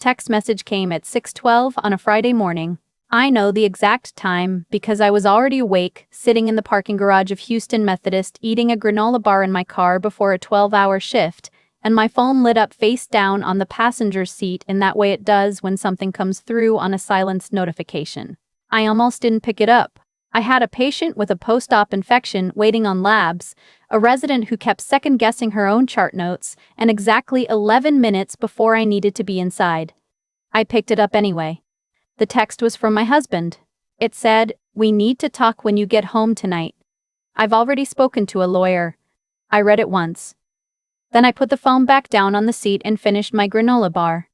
Text message came at 6:12 on a Friday morning. I know the exact time because I was already awake, sitting in the parking garage of Houston Methodist eating a granola bar in my car before a 12-hour shift, and my phone lit up face down on the passenger seat in that way it does when something comes through on a silenced notification. I almost didn't pick it up. I had a patient with a post-op infection waiting on labs, a resident who kept second-guessing her own chart notes, and exactly 11 minutes before I needed to be inside. I picked it up anyway. The text was from my husband. It said, "We need to talk when you get home tonight. I've already spoken to a lawyer." I read it once. Then I put the phone back down on the seat and finished my granola bar.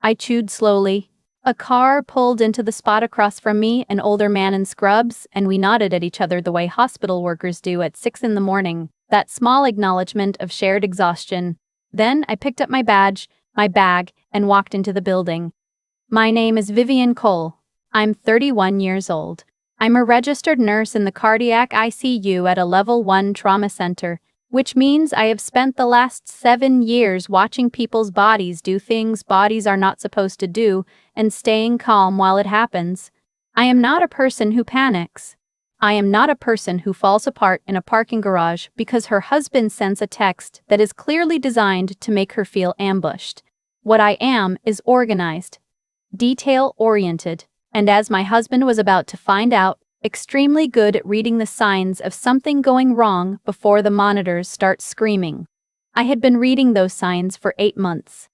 I chewed slowly. A car pulled into the spot across from me, an older man in scrubs, and we nodded at each other the way hospital workers do at 6 in the morning, that small acknowledgement of shared exhaustion. Then I picked up my badge, my bag, and walked into the building. My name is Vivienne Cole. I'm 31 years old. I'm a registered nurse in the cardiac ICU at a level 1 trauma center, which means I have spent the last 7 years watching people's bodies do things bodies are not supposed to do and staying calm while it happens. I am not a person who panics. I am not a person who falls apart in a parking garage because her husband sends a text that is clearly designed to make her feel ambushed. What I am is organized, detail-oriented, and as my husband was about to find out, extremely good at reading the signs of something going wrong before the monitors start screaming. I had been reading those signs for 8 months.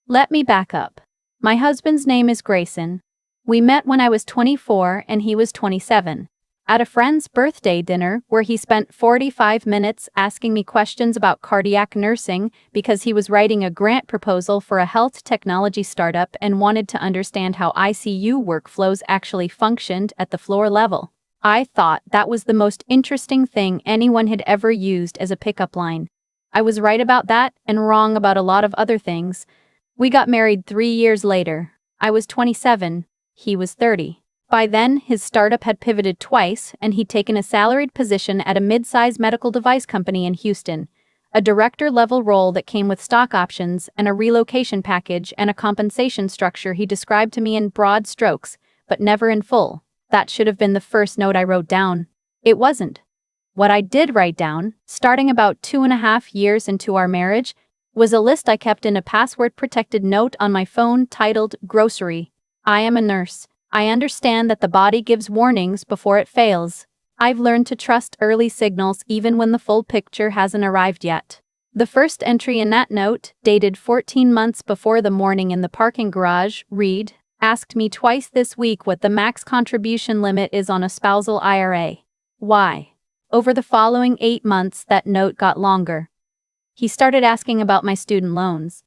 Let me back up. My husband's name is Grayson. We met when I was 24 and he was 27. At a friend's birthday dinner where he spent 45 minutes asking me questions about cardiac nursing because he was writing a grant proposal for a health technology startup and wanted to understand how ICU workflows actually functioned at the floor level. I thought that was the most interesting thing anyone had ever used as a pickup line. I was right about that and wrong about a lot of other things. We got married 3 years later. I was 27, he was 30. By then, his startup had pivoted twice, and he'd taken a salaried position at a mid-size medical device company in Houston, a director-level role that came with stock options and a relocation package and a compensation structure he described to me in broad strokes, but never in full. That should have been the first note I wrote down. It wasn't. What I did write down, starting about 2.5 years into our marriage, was a list I kept in a password-protected note on my phone titled Grocery. I am a nurse. I understand that the body gives warnings before it fails. I've learned to trust early signals even when the full picture hasn't arrived yet. The first entry in that note, dated 14 months before the morning in the parking garage, read, "Asked me twice this week what the max contribution limit is on a spousal IRA. Why?" Over the following 8 months, that note got longer. He started asking about my student loans.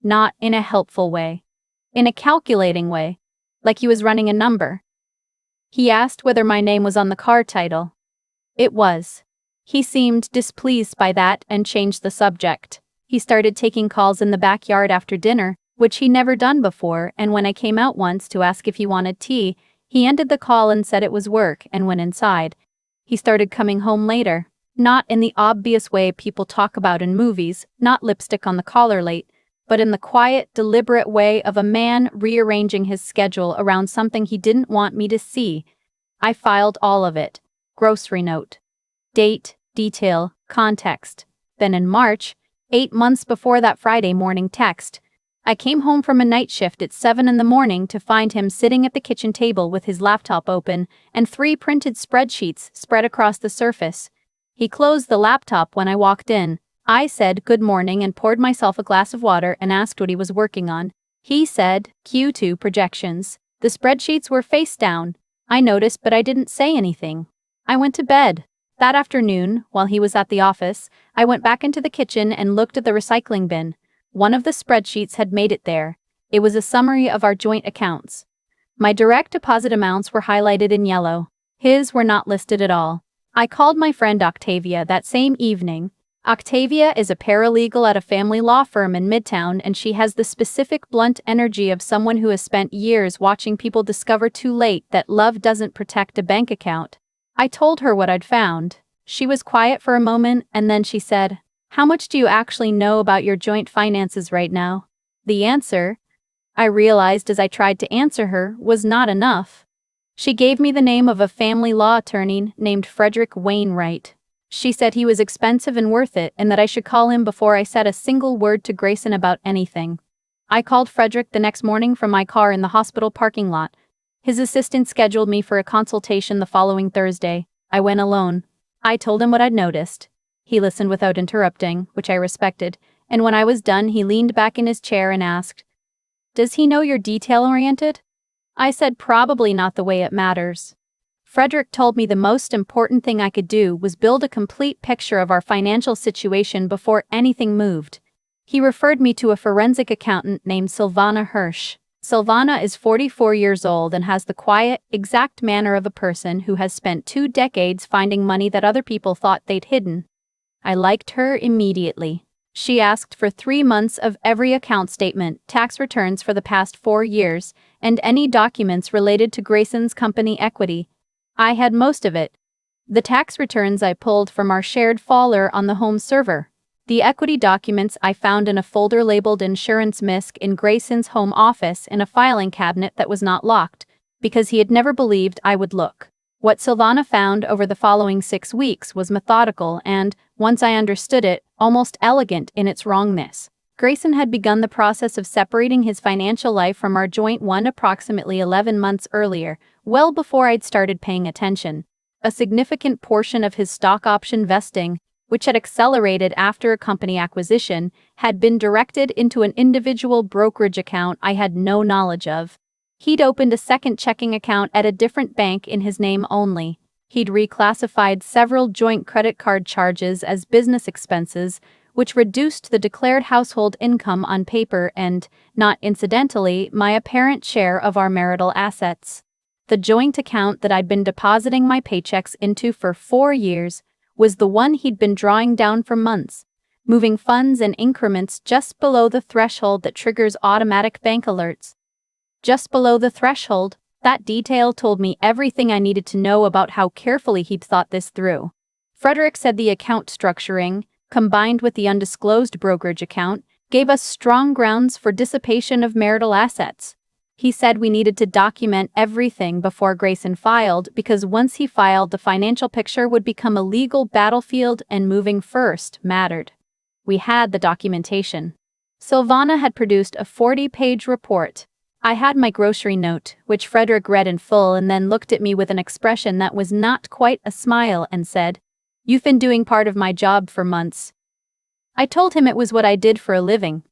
Not in a helpful way. In a calculating way. Like he was running a number. He asked whether my name was on the car title. It was. He seemed displeased by that and changed the subject. He started taking calls in the backyard after dinner, which he'd never done before, and when I came out once to ask if he wanted tea, he ended the call and said it was work and went inside. He started coming home later, not in the obvious way people talk about in movies, not lipstick on the collar late, but in the quiet, deliberate way of a man rearranging his schedule around something he didn't want me to see. I filed all of it. Grocery note. Date, detail, context. Then in March, 8 months before that Friday morning text, I came home from a night shift at 7 in the morning to find him sitting at the kitchen table with his laptop open and 3 printed spreadsheets spread across the surface. He closed the laptop when I walked in. I said good morning and poured myself a glass of water and asked what he was working on. He said, Q2 projections. The spreadsheets were face down. I noticed, but I didn't say anything. I went to bed. That afternoon, while he was at the office, I went back into the kitchen and looked at the recycling bin. One of the spreadsheets had made it there. It was a summary of our joint accounts. My direct deposit amounts were highlighted in yellow. His were not listed at all. I called my friend Octavia that same evening. Octavia is a paralegal at a family law firm in Midtown, and she has the specific blunt energy of someone who has spent years watching people discover too late that love doesn't protect a bank account. I told her what I'd found. She was quiet for a moment, and then she said, "How much do you actually know about your joint finances right now?" The answer? I realized as I tried to answer her was not enough. She gave me the name of a family law attorney named Frederick Wainwright. She said he was expensive and worth it and that I should call him before I said a single word to Grayson about anything. I called Frederick the next morning from my car in the hospital parking lot. His assistant scheduled me for a consultation the following Thursday. I went alone. I told him what I'd noticed. He listened without interrupting, which I respected, and when I was done he leaned back in his chair and asked, "Does he know you're detail-oriented?" I said probably not the way it matters. Frederick told me the most important thing I could do was build a complete picture of our financial situation before anything moved. He referred me to a forensic accountant named Silvana Hirsch. Silvana is 44 years old and has the quiet, exact manner of a person who has spent 2 decades finding money that other people thought they'd hidden. I liked her immediately. She asked for 3 months of every account statement, tax returns for the past 4 years, and any documents related to Grayson's company equity. I had most of it. The tax returns I pulled from our shared folder on the home server. The equity documents I found in a folder labeled Insurance MISC in Grayson's home office in a filing cabinet that was not locked, because he had never believed I would look. What Silvana found over the following 6 weeks was methodical and, once I understood it, almost elegant in its wrongness. Grayson had begun the process of separating his financial life from our joint one approximately 11 months earlier, well before I'd started paying attention. A significant portion of his stock option vesting, which had accelerated after a company acquisition, had been directed into an individual brokerage account I had no knowledge of. He'd opened a second checking account at a different bank in his name only. He'd reclassified several joint credit card charges as business expenses, which reduced the declared household income on paper and, not incidentally, my apparent share of our marital assets. The joint account that I'd been depositing my paychecks into for 4 years was the one he'd been drawing down for months, moving funds in increments just below the threshold that triggers automatic bank alerts. Just below the threshold, that detail told me everything I needed to know about how carefully he'd thought this through. Frederick said the account structuring, combined with the undisclosed brokerage account, gave us strong grounds for dissipation of marital assets. He said we needed to document everything before Grayson filed because once he filed, the financial picture would become a legal battlefield and moving first mattered. We had the documentation. Silvana had produced a 40-page report. I had my grocery note, which Frederick read in full and then looked at me with an expression that was not quite a smile and said, "You've been doing part of my job for months." I told him it was what I did for a living.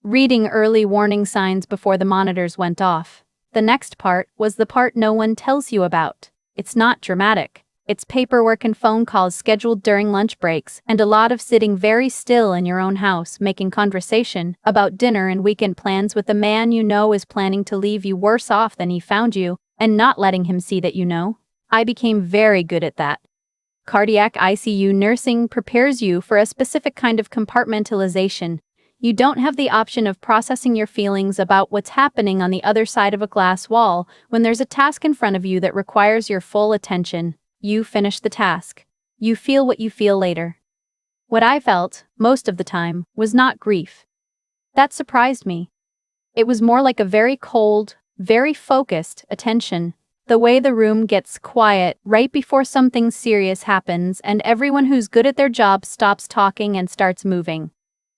Reading early warning signs before the monitors went off. The next part was the part no one tells you about. It's not dramatic. It's paperwork and phone calls scheduled during lunch breaks and a lot of sitting very still in your own house making conversation about dinner and weekend plans with the man you know is planning to leave you worse off than he found you and not letting him see that you know. I became very good at that. Cardiac ICU nursing prepares you for a specific kind of compartmentalization. You don't have the option of processing your feelings about what's happening on the other side of a glass wall when there's a task in front of you that requires your full attention. You finish the task. You feel what you feel later. What I felt, most of the time, was not grief. That surprised me. It was more like a very cold, very focused attention. The way the room gets quiet right before something serious happens and everyone who's good at their job stops talking and starts moving.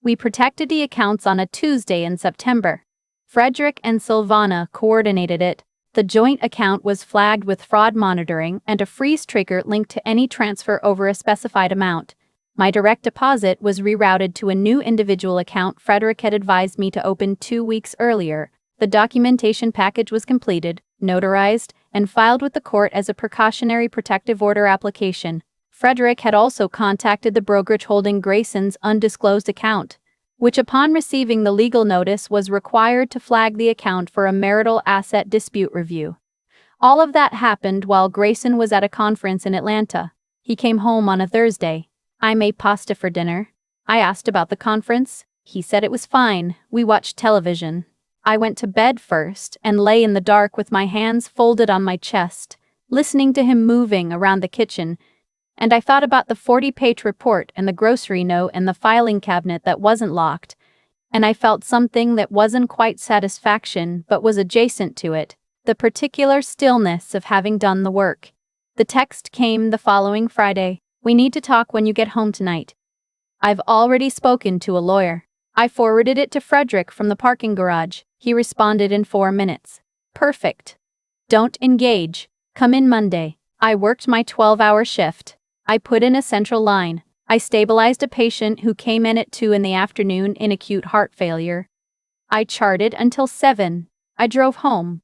We protected the accounts on a Tuesday in September. Frederick and Silvana coordinated it. The joint account was flagged with fraud monitoring and a freeze trigger linked to any transfer over a specified amount. My direct deposit was rerouted to a new individual account Frederick had advised me to open 2 weeks earlier. The documentation package was completed, notarized, and filed with the court as a precautionary protective order application. Frederick had also contacted the brokerage holding Grayson's undisclosed account, which upon receiving the legal notice was required to flag the account for a marital asset dispute review. All of that happened while Grayson was at a conference in Atlanta. He came home on a Thursday. I made pasta for dinner. I asked about the conference. He said it was fine. We watched television. I went to bed first and lay in the dark with my hands folded on my chest, listening to him moving around the kitchen. And I thought about the 40-page report and the grocery note and the filing cabinet that wasn't locked, and I felt something that wasn't quite satisfaction but was adjacent to it, the particular stillness of having done the work. The text came the following Friday. We need to talk when you get home tonight. I've already spoken to a lawyer. I forwarded it to Frederick from the parking garage. He responded in 4 minutes. Perfect. Don't engage. Come in Monday. I worked my 12-hour shift. I put in a central line. I stabilized a patient who came in at 2 in the afternoon in acute heart failure. I charted until 7. I drove home.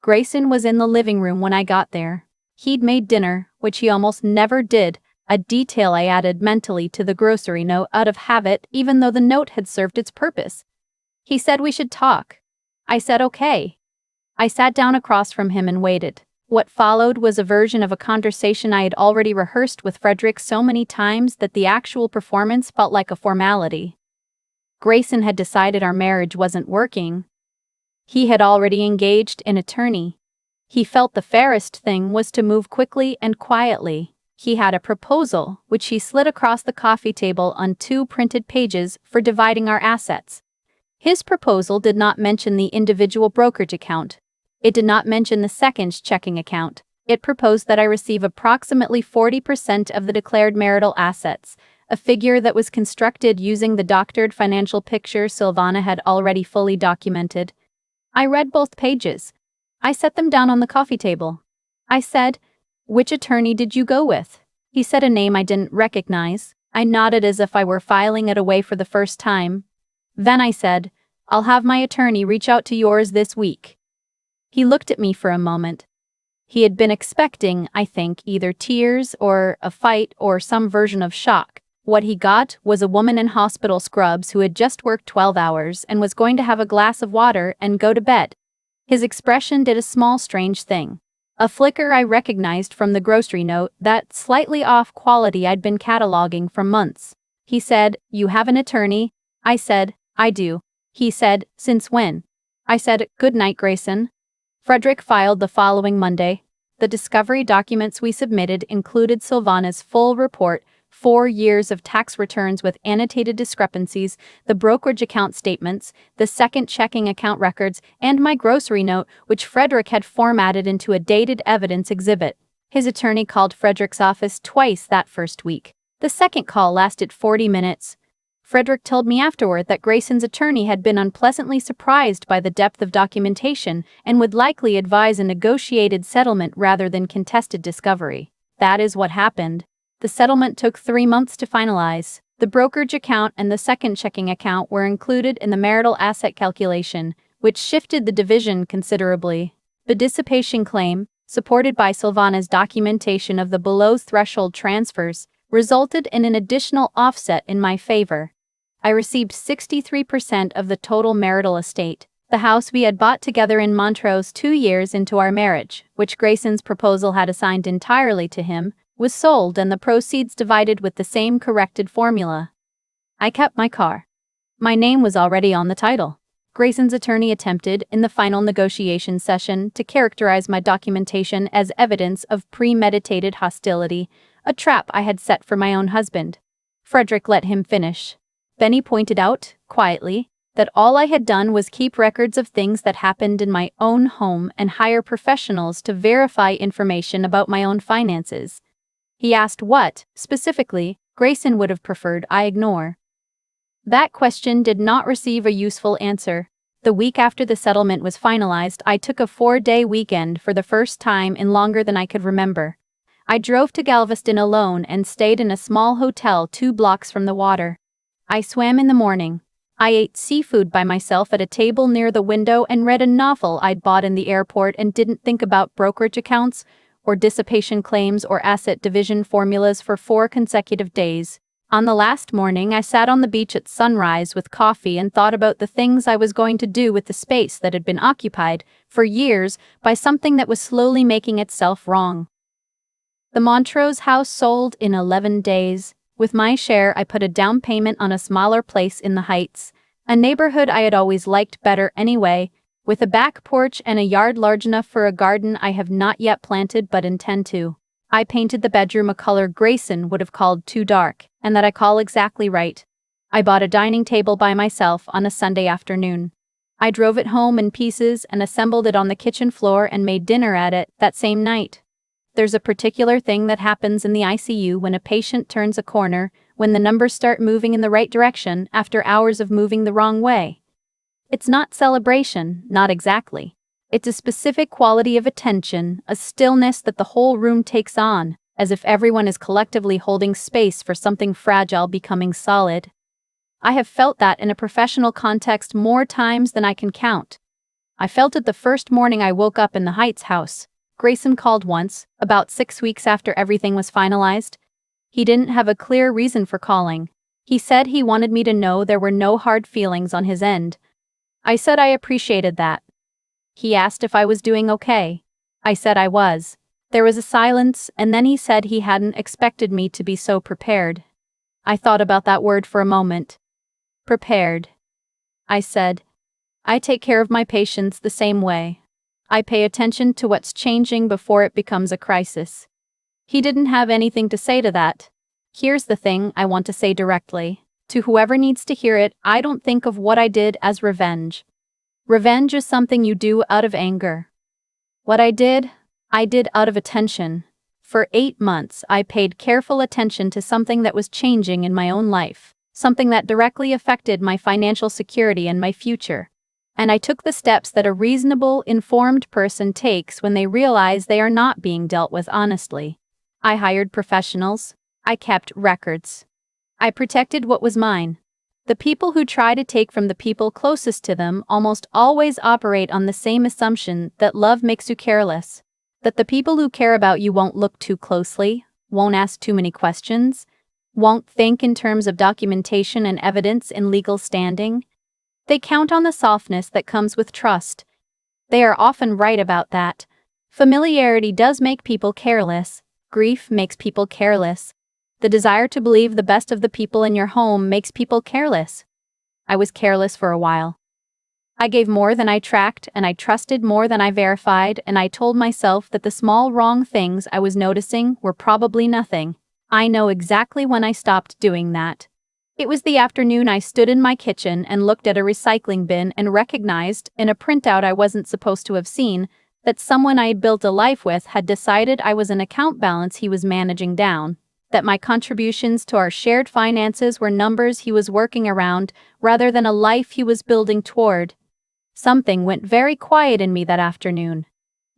Grayson was in the living room when I got there. He'd made dinner, which he almost never did, a detail I added mentally to the grocery note out of habit even though the note had served its purpose. He said we should talk. I said okay. I sat down across from him and waited. What followed was a version of a conversation I had already rehearsed with Frederick so many times that the actual performance felt like a formality. Grayson had decided our marriage wasn't working. He had already engaged an attorney. He felt the fairest thing was to move quickly and quietly. He had a proposal, which he slid across the coffee table on 2 printed pages, for dividing our assets. His proposal did not mention the individual brokerage account. It did not mention the second checking account. It proposed that I receive approximately 40% of the declared marital assets, a figure that was constructed using the doctored financial picture Silvana had already fully documented. I read both pages. I set them down on the coffee table. I said, "Which attorney did you go with?" He said a name I didn't recognize. I nodded as if I were filing it away for the first time. Then I said, "I'll have my attorney reach out to yours this week." He looked at me for a moment. He had been expecting, I think, either tears or a fight or some version of shock. What he got was a woman in hospital scrubs who had just worked 12 hours and was going to have a glass of water and go to bed. His expression did a small strange thing. A flicker I recognized from the grocery note, that slightly off quality I'd been cataloging for months. He said, "You have an attorney?" I said, "I do." He said, "Since when?" I said, "Good night, Grayson." Frederick filed the following Monday. The discovery documents we submitted included Silvana's full report, 4 years of tax returns with annotated discrepancies, the brokerage account statements, the second checking account records, and my grocery note, which Frederick had formatted into a dated evidence exhibit. His attorney called Frederick's office twice that first week. The second call lasted 40 minutes. Frederick told me afterward that Grayson's attorney had been unpleasantly surprised by the depth of documentation and would likely advise a negotiated settlement rather than contested discovery. That is what happened. The settlement took 3 months to finalize. The brokerage account and the second checking account were included in the marital asset calculation, which shifted the division considerably. The dissipation claim, supported by Silvana's documentation of the below-threshold transfers, resulted in an additional offset in my favor. I received 63% of the total marital estate, the house we had bought together in Montrose 2 years into our marriage, which Grayson's proposal had assigned entirely to him, was sold and the proceeds divided with the same corrected formula. I kept my car. My name was already on the title. Grayson's attorney attempted, in the final negotiation session, to characterize my documentation as evidence of premeditated hostility, a trap I had set for my own husband. Frederick let him finish. Then he pointed out, quietly, that all I had done was keep records of things that happened in my own home and hire professionals to verify information about my own finances. He asked what, specifically, Grayson would have preferred I ignore. That question did not receive a useful answer. The week after the settlement was finalized, I took a 4-day weekend for the first time in longer than I could remember. I drove to Galveston alone and stayed in a small hotel 2 blocks from the water. I swam in the morning. I ate seafood by myself at a table near the window and read a novel I'd bought in the airport and didn't think about brokerage accounts or dissipation claims or asset division formulas for 4 consecutive days. On the last morning, I sat on the beach at sunrise with coffee and thought about the things I was going to do with the space that had been occupied, for years, by something that was slowly making itself wrong. The Montrose house sold in 11 days. With my share, I put a down payment on a smaller place in the Heights, a neighborhood I had always liked better anyway, with a back porch and a yard large enough for a garden I have not yet planted but intend to. I painted the bedroom a color Grayson would have called too dark, and that I call exactly right. I bought a dining table by myself on a Sunday afternoon. I drove it home in pieces and assembled it on the kitchen floor and made dinner at it that same night. There's a particular thing that happens in the ICU when a patient turns a corner, when the numbers start moving in the right direction after hours of moving the wrong way. It's not celebration, not exactly. It's a specific quality of attention, a stillness that the whole room takes on, as if everyone is collectively holding space for something fragile becoming solid. I have felt that in a professional context more times than I can count. I felt it the first morning I woke up in the Heights house. Grayson called once, about 6 weeks after everything was finalized. He didn't have a clear reason for calling. He said he wanted me to know there were no hard feelings on his end. I said I appreciated that. He asked if I was doing okay. I said I was. There was a silence, and then he said he hadn't expected me to be so prepared. I thought about that word for a moment. Prepared. I said, I take care of my patients the same way. I pay attention to what's changing before it becomes a crisis. He didn't have anything to say to that. Here's the thing I want to say directly. To whoever needs to hear it, I don't think of what I did as revenge. Revenge is something you do out of anger. What I did out of attention. For 8 months, I paid careful attention to something that was changing in my own life, something that directly affected my financial security and my future. And I took the steps that a reasonable, informed person takes when they realize they are not being dealt with honestly. I hired professionals. I kept records. I protected what was mine. The people who try to take from the people closest to them almost always operate on the same assumption that love makes you careless, that the people who care about you won't look too closely, won't ask too many questions, won't think in terms of documentation and evidence in legal standing. They count on the softness that comes with trust. They are often right about that. Familiarity does make people careless. Grief makes people careless. The desire to believe the best of the people in your home makes people careless. I was careless for a while. I gave more than I tracked, and I trusted more than I verified, and I told myself that the small wrong things I was noticing were probably nothing. I know exactly when I stopped doing that. It was the afternoon I stood in my kitchen and looked at a recycling bin and recognized, in a printout I wasn't supposed to have seen, that someone I'd built a life with had decided I was an account balance he was managing down, that my contributions to our shared finances were numbers he was working around rather than a life he was building toward. Something went very quiet in me that afternoon.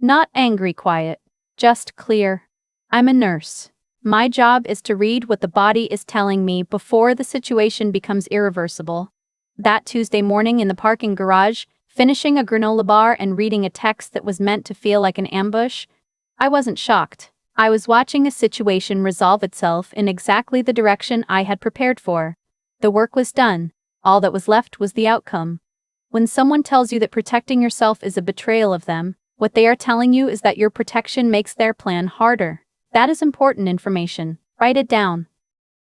Not angry quiet, just clear. I'm a nurse. My job is to read what the body is telling me before the situation becomes irreversible. That Tuesday morning in the parking garage, finishing a granola bar and reading a text that was meant to feel like an ambush, I wasn't shocked. I was watching a situation resolve itself in exactly the direction I had prepared for. The work was done. All that was left was the outcome. When someone tells you that protecting yourself is a betrayal of them, what they are telling you is that your protection makes their plan harder. That is important information. Write it down.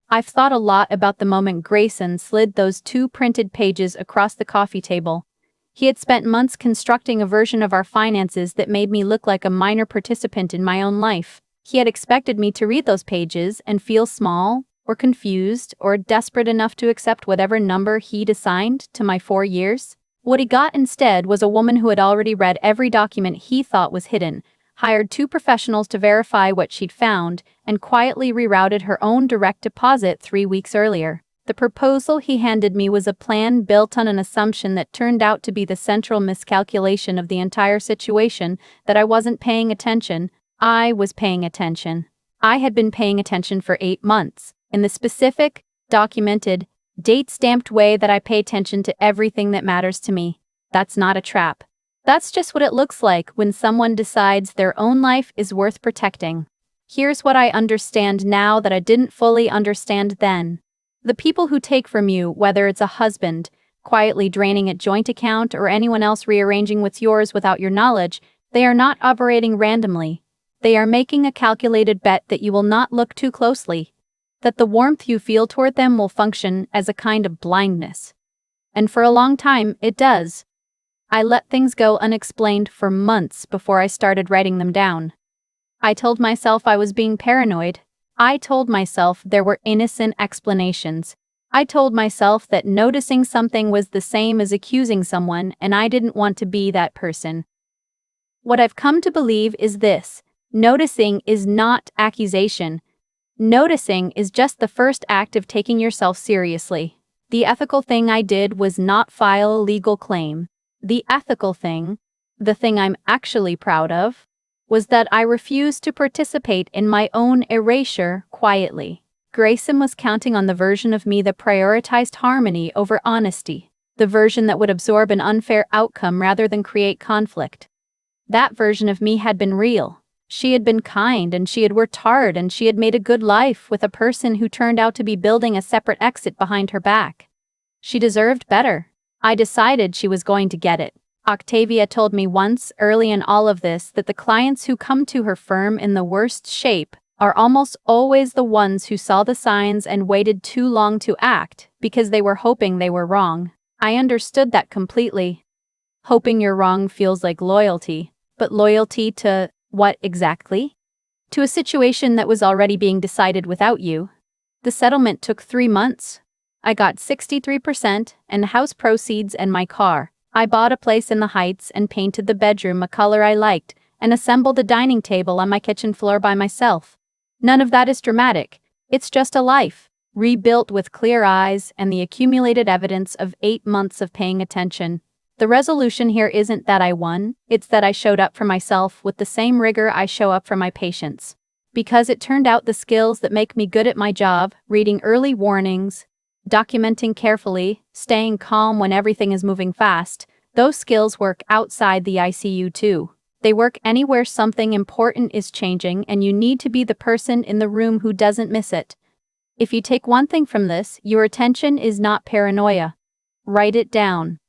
I've thought a lot about the moment Grayson slid those 2 printed pages across the coffee table. He had spent months constructing a version of our finances that made me look like a minor participant in my own life. He had expected me to read those pages and feel small, or confused, or desperate enough to accept whatever number he'd assigned to my 4 years. What he got instead was a woman who had already read every document he thought was hidden, hired 2 professionals to verify what she'd found, and quietly rerouted her own direct deposit 3 weeks earlier. The proposal he handed me was a plan built on an assumption that turned out to be the central miscalculation of the entire situation, that I wasn't paying attention. I was paying attention. I had been paying attention for 8 months, in the specific, documented, date-stamped way that I pay attention to everything that matters to me. That's not a trap. That's just what it looks like when someone decides their own life is worth protecting. Here's what I understand now that I didn't fully understand then. The people who take from you, whether it's a husband, quietly draining a joint account, or anyone else rearranging what's yours without your knowledge, they are not operating randomly. They are making a calculated bet that you will not look too closely, that the warmth you feel toward them will function as a kind of blindness. And for a long time, it does. I let things go unexplained for months before I started writing them down. I told myself I was being paranoid. I told myself there were innocent explanations. I told myself that noticing something was the same as accusing someone, and I didn't want to be that person. What I've come to believe is this: noticing is not accusation. Noticing is just the first act of taking yourself seriously. The ethical thing I did was not file a legal claim. The ethical thing, the thing I'm actually proud of, was that I refused to participate in my own erasure quietly. Grayson was counting on the version of me that prioritized harmony over honesty, the version that would absorb an unfair outcome rather than create conflict. That version of me had been real. She had been kind, and she had worked hard, and she had made a good life with a person who turned out to be building a separate exit behind her back. She deserved better. I decided she was going to get it. Octavia told me once, early in all of this, that the clients who come to her firm in the worst shape are almost always the ones who saw the signs and waited too long to act because they were hoping they were wrong. I understood that completely. Hoping you're wrong feels like loyalty, but loyalty to what exactly? To a situation that was already being decided without you. The settlement took 3 months. I got 63% and house proceeds and my car. I bought a place in the Heights and painted the bedroom a color I liked and assembled a dining table on my kitchen floor by myself. None of that is dramatic. It's just a life, rebuilt with clear eyes and the accumulated evidence of 8 months of paying attention. The resolution here isn't that I won, it's that I showed up for myself with the same rigor I show up for my patients. Because it turned out the skills that make me good at my job, reading early warnings, documenting carefully, staying calm when everything is moving fast, those skills work outside the ICU too. They work anywhere something important is changing and you need to be the person in the room who doesn't miss it. If you take one thing from this, your attention is not paranoia. Write it down.